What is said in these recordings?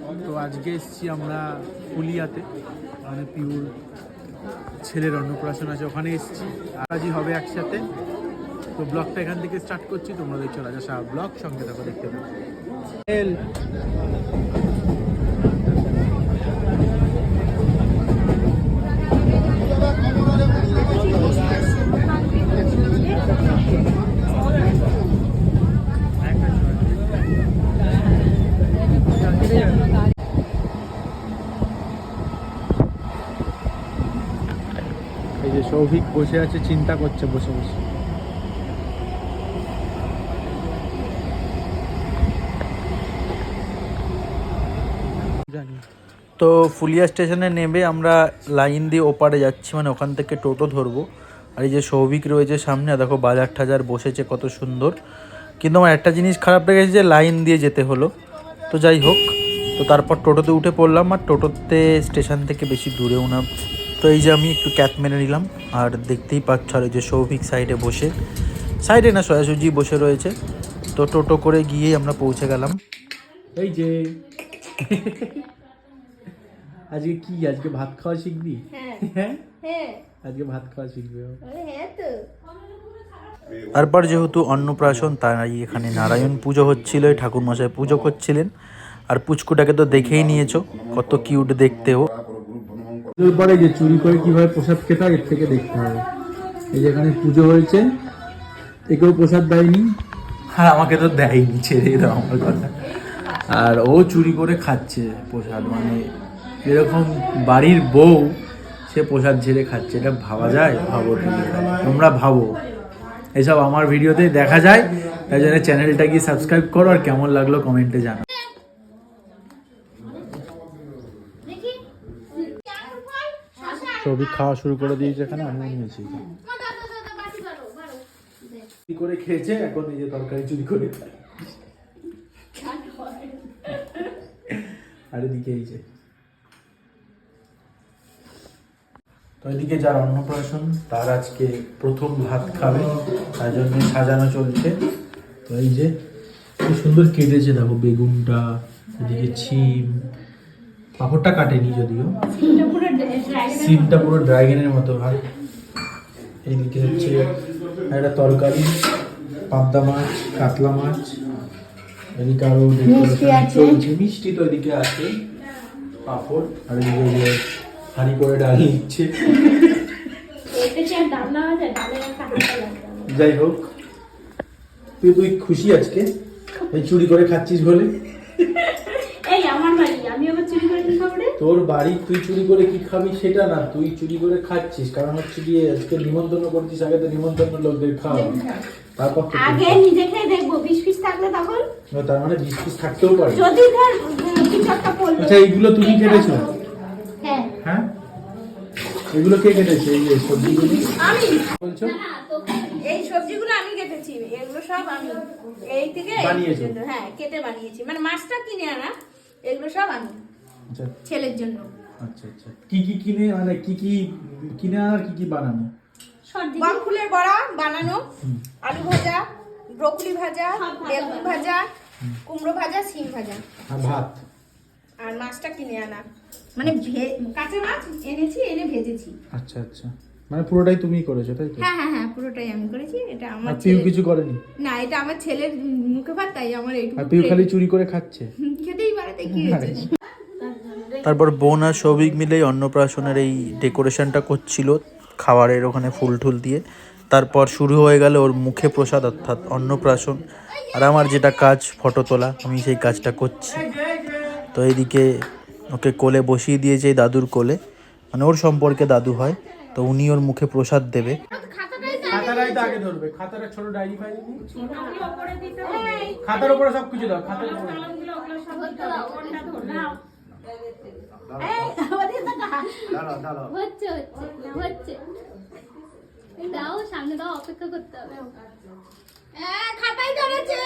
তো আজকে এসেছি আমরা ফুলিয়াতে, মানে পিউর ছেলের অন্নপ্রাশন আছে, ওখানে এসেছি। আজই হবে একসাথে। তো ব্লগটা এখান থেকে স্টার্ট করছি। তোমরা দেখছো রাজা সাহা ব্লগ, সঙ্গে থাকো, দেখতে পাবো। এই যে সৌভিক বসে আছে, চিন্তা করছে বসে বসে। তো ফুলিয়া স্টেশনে নেমে আমরা লাইন দিয়ে ওপারে যাচ্ছি, মানে ওখান থেকে টোটো ধরবো। আর এই যে সৌভিক রয়েছে সামনে, দেখো বাজার টাজার বসেছে কত সুন্দর। কিন্তু আমার একটা জিনিস খারাপ লেগেছে যে লাইন দিয়ে যেতে হলো। তো যাই হোক, তো তারপর টোটোতে উঠে পড়লাম। আর টোটোতে স্টেশন থেকে বেশি দূরেও না। তো এই যে আমি একটু ক্যাপ মেরে নিলাম। আর দেখতেই পাচ্ছ, আর এই যে সৌভিক সাইডে বসে, সাইডে না সোজাসুজি বসে রয়েছে। তো টোটো করে গিয়েই আমরা পৌঁছে গেলাম। এই যে আজকে কি, আজকে ভাত খাওয়া শিখবি? হ্যাঁ, আজকে ভাত খাওয়া শিখবে। তারপর যেহেতু অন্নপ্রাশন, তাই এখানে নারায়ণ পুজো হচ্ছিল, ঠাকুরমশাই পুজো করছিলেন। আর পুচকুটাকে তো দেখেই নিয়েছো, কত কিউট দেখতেও। এরপরে যে চুরি করে কিভাবে প্রসাদ খেতে হয় এর থেকে দেখতে হবে। এই যে এখানে পুজো হয়েছে, একেও প্রসাদ দেয়নি, আর আমাকে তো দেয়নি, ছেড়ে দাও আমার কথা। আর ও চুরি করে খাচ্ছে প্রসাদ, মানে এরকম বাড়ির বউ সে প্রসাদ ছেড়ে খাচ্ছে, এটা ভাবা যায়? ভাবো, তোমরা ভাবো। এসব আমার ভিডিওতে দেখা যায়, তাই জন্য চ্যানেলটা গিয়ে সাবস্ক্রাইব করো, আর কেমন লাগলো কমেন্টে জানাও। সবই খাওয়া শুরু করে দিয়েছে, এখানে আমিও নিয়েছি। চুরি করে খেয়েছে, এখন এই যে তরকারি চুরি করে খায়। আর এদিকে এই যে, তো এদিকে যার অন্নপ্রাশন তার আজকে প্রথম ভাত খাবে, তার জন্য সাজানো চলছে। তো এই যে খুব সুন্দর কেটেছে, দেখো বেগুনটা, এদিকে ছিম, পাঁপড়টা কাটেনি যদিও, সিমটা পুরো ড্রাগনের মতো হয়। এইদিকে হচ্ছে একটা তরকারি, পাবদা মাছ, কাতলা মাছ, এদিকে আরো চলছে, মিষ্টি তো এদিকে আছে, পাঁপড়, আর এদিকে হাঁড়ি করে ডাল নিচ্ছে। যাই হোক, তুই খুশি আজকে এই চুরি করে খাচ্ছিস বলে? তোর বাড়ি, তুই চুরি করে কি খাবি সেটা না, তুই চুরি করে খাচ্ছিস কারণ হচ্ছে গিয়ে আজকে নিমন্ত্রণ করছিস, আগে তো নিমন্ত্রণ লোকদের খাওয়াবি, তারপর আগে নিজে খেয়ে দেখবো 20 পিস থাকলে তখন। তার মানে 20 পিস থাকতেও পারে যদি ধর কিছু একটা পড়লো। আচ্ছা, এইগুলো তুমি কেটেছো? হ্যাঁ হ্যাঁ, এগুলো কে কেটেছে? এই যে সবজিগুলো আমি বলছো? এই সবজিগুলো আমি কেটেছি, এগুলো সব আমি এই থেকে বানিয়েছো? হ্যাঁ, কেটে বানিয়েছি, মানে মাছটা কিনে আনা, এগুলো সব আমি। আচ্ছা, ছেলের জন্য। আচ্ছা আচ্ছা, কি কি কিনে, মানে কি কি কিনে আর কি কি বানানো? বক ফুলের বড়া বানানো, আলু ভাজা, ব্রকলি ভাজা, বেগুন ভাজা, কুমড়ো ভাজা, সিম ভাজা, আর ভাত, আর মাছটা কিনে আনা, মানে কাঁচা মাছ এনেছি, এনে ভেজেছি। আচ্ছা আচ্ছা, মানে পুরোটাই তুমিই করেছো তাই তো? হ্যাঁ হ্যাঁ হ্যাঁ, পুরোটাই আমি করেছি। এটা আমার পিউ কিছু করেনি? না, এটা আমার ছেলের মুখে ভাত, তাই আমার এইটুকু। আর পিউ খালি চুরি করে খাচ্ছে? খেতেই পারে, তাই কি হয়েছে। তারপর বোন আর সৌভিক মিলেই অন্নপ্রাশনের এই ডেকোরেশনটা করছিল, খাবারের ওখানে ফুল টুল দিয়ে। তারপর শুরু হয়ে গেল ওর মুখে প্রসাদ, অর্থাৎ অন্নপ্রাশন। আর আমার যেটা কাজ, ফটো তোলা, আমি সেই কাজটা করছি। তো এইদিকে ওকে কোলে বসিয়ে দিয়েছে, এই দাদুর কোলে, মানে ওর সম্পর্কে দাদু হয়। তো উনি ওর মুখে প্রসাদ দেবে। খাতাটাই তো আগে ধরবে, খাতাটা ছোট ডায়েরি ফাইল, খাতার উপরে সবকিছু দাও, খাতার উপরে। সামনে দাও, অপেক্ষা করতে হবে। খাতাই ধরেছে,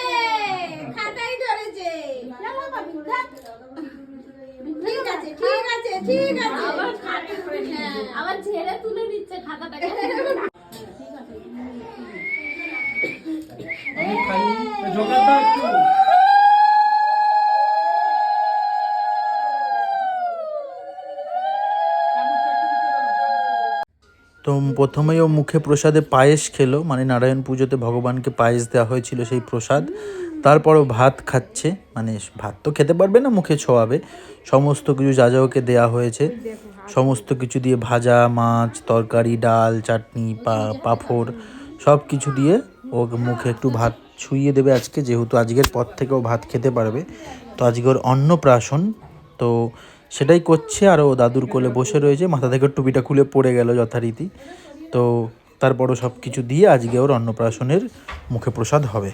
খাতাই ধরেছে। ঠিক আছে ঠিক আছে ঠিক আছে, আবার ছেড়ে তুলে দিচ্ছে খাতাটাকে। জোগাড় দাও একটু। তো প্রথমেই ও মুখে প্রসাদে পায়েস খেলো, মানে নারায়ণ পুজোতে ভগবানকে পায়েস দেওয়া হয়েছিল সেই প্রসাদ। তারপর ও ভাত খাচ্ছে, মানে ভাত তো খেতে পারবে না, মুখে ছোঁয়াবে। সমস্ত কিছু যা যা ওকে দেওয়া হয়েছে সমস্ত কিছু দিয়ে, ভাজা মাছ, তরকারি, ডাল, চাটনি, পাঁপড়, সব কিছু দিয়ে ও মুখে একটু ভাত ছুঁইয়ে দেবে আজকে, যেহেতু আজকের পর থেকে ও ভাত খেতে পারবে। তো আজকে ওর অন্নপ্রাশন, তো সেটাই করছে। আর ও দাদুর কোলে বসে রয়েছে, মাথা থেকে টুপিটা খুলে পড়ে গেল যথারীতি। তো তারপরও সব কিছু দিয়ে আজকে ওর অন্নপ্রাশনের মুখে প্রসাদ হবে।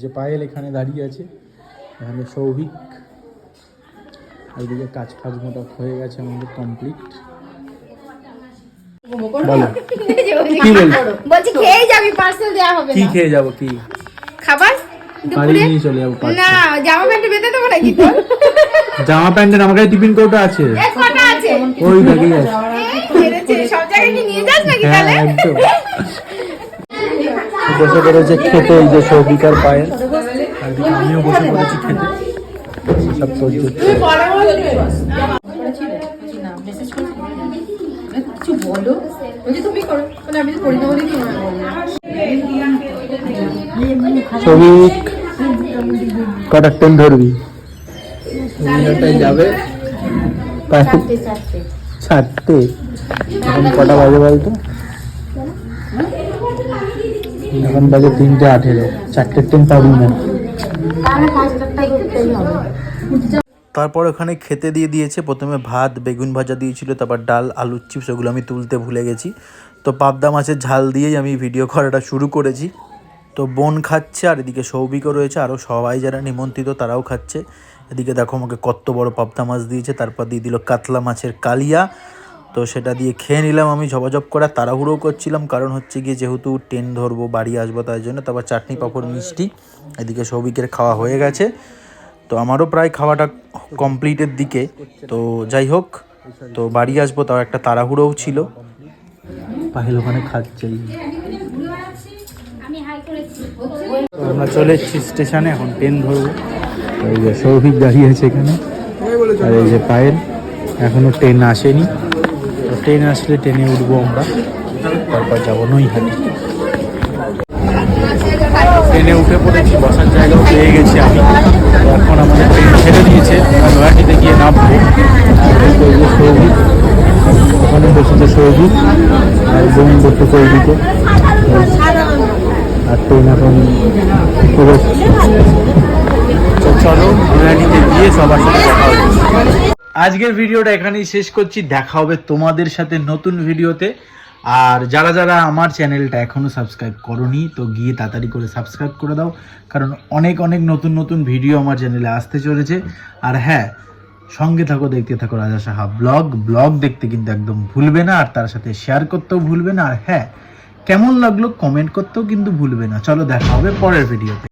যে পায়েল এখানে দাঁড়িয়ে আছে, এখানে সৌভিক, এইদিকে কাজ ফাজ মোটা হয়ে গেছে আমাদের কমপ্লিট। বলো কি বলছো? বলছি খেয়ে যাবি, পার্সেল দেওয়া হবে কি না। খেয়ে যাবো? কি খাবার বাড়ি দুপুরে? নিয়ে চলে যাবো? না, জামা প্যান্ট বেঁধে দেবো নাকি তোর? জামা প্যান্টের আমার কাছে টিফিন কৌটা আছে, এই কটা আছে? ওই দেখেই আছে। এই মেরেছে, সব জায়গায় কি নিয়ে যাস নাকি হ্যাঁ তাহলে? একদম। বসে পড়েছে খেতে, এই যে সৌভিক আর পায়েল, আর এদিকে আমিও বসে পড়েছি খেতে। সব তোর সৌভিক কটা ট্রেন ধরবি? যাবে 4টে। এখন কটা বাজে বলতো? এখন বাজে 3:18। 4টে ট্রেন পাবি না। তারপর ওখানে খেতে দিয়ে দিয়েছে। প্রথমে ভাত, বেগুন ভাজা দিয়েছিল, তারপর ডাল, আলুর চিপস, ওগুলো আমি তুলতে ভুলে গেছি। তো পাবদা মাছের ঝাল দিয়েই আমি ভিডিও করাটা শুরু করেছি। তো বোন খাচ্ছে, আর এদিকে সৌভিকও রয়েছে, আরও সবাই যারা নিমন্ত্রিত তারাও খাচ্ছে। এদিকে দেখো আমাকে কত বড় পাবদা মাছ দিয়েছে, তারপর দিয়ে দিল কাতলা মাছের কালিয়া। তো সেটা দিয়ে খেয়ে নিলাম আমি ঝপাঝপ করে। তাড়াহুড়ো করছিলাম, কারণ হচ্ছে গিয়ে যেহেতু ট্রেন ধরবো, বাড়ি আসবো, তাই জন্য। তারপর চাটনি, পাঁপড়, মিষ্টি। এদিকে সৌভিকের খাওয়া হয়ে গেছে, তো আমারও প্রায় খাওয়াটা কমপ্লিটের দিকে। তো যাই হোক, তো বাড়ি আসবো, তাও একটা তাড়াহুড়োও ছিল। পাহেল ওখানে খাচ্ছেই। আমি হাই করেছি। তো আমরা চলে এসেছি স্টেশনে, এখন ট্রেন ধরবো। এই যে সৌভিক দাঁড়িয়ে আছে এখানে, আর এই যে পায়েল। এখনো ট্রেন আসেনি, তো ট্রেন আসলে ট্রেনে উঠবো আমরা, তারপর যাবো নৈহাটি। ট্রেনে উঠে পড়েছি, বসার জায়গাও পেয়ে গেছি আমি। তো এখন আমাদের ট্রেন ছেড়ে দিয়েছে, নৈহাটিতে গিয়ে নামবো। আর এই যে সৌভিক, ওখানে বসেছে সৌভিক, আর বোন বসে সৌভিকে। আর ট্রেন এখন চলো নৈহাটিতে গিয়ে সবার সাথে দেখা হবে। আজকের ভিডিওটা এখানেই শেষ করছি, দেখা হবে তোমাদের সাথে নতুন ভিডিওতে। আর যারা যারা আমার চ্যানেলটা এখনো সাবস্ক্রাইব করোনি, তো গিয়ে তাড়াতাড়ি করে সাবস্ক্রাইব করে দাও, কারণ অনেক অনেক নতুন নতুন ভিডিও আমার চ্যানেলে আসতে চলেছে। আর হ্যাঁ, সঙ্গে থাকো, দেখতে থাকো রাজা সাহা ব্লগ দেখতে কিন্তু একদম ভুলবে না, আর তার সাথে শেয়ার করতেও ভুলবে না। আর হ্যাঁ, কেমন লাগলো কমেন্ট করতেও কিন্তু ভুলবে না। চলো দেখা হবে পরের ভিডিওতে।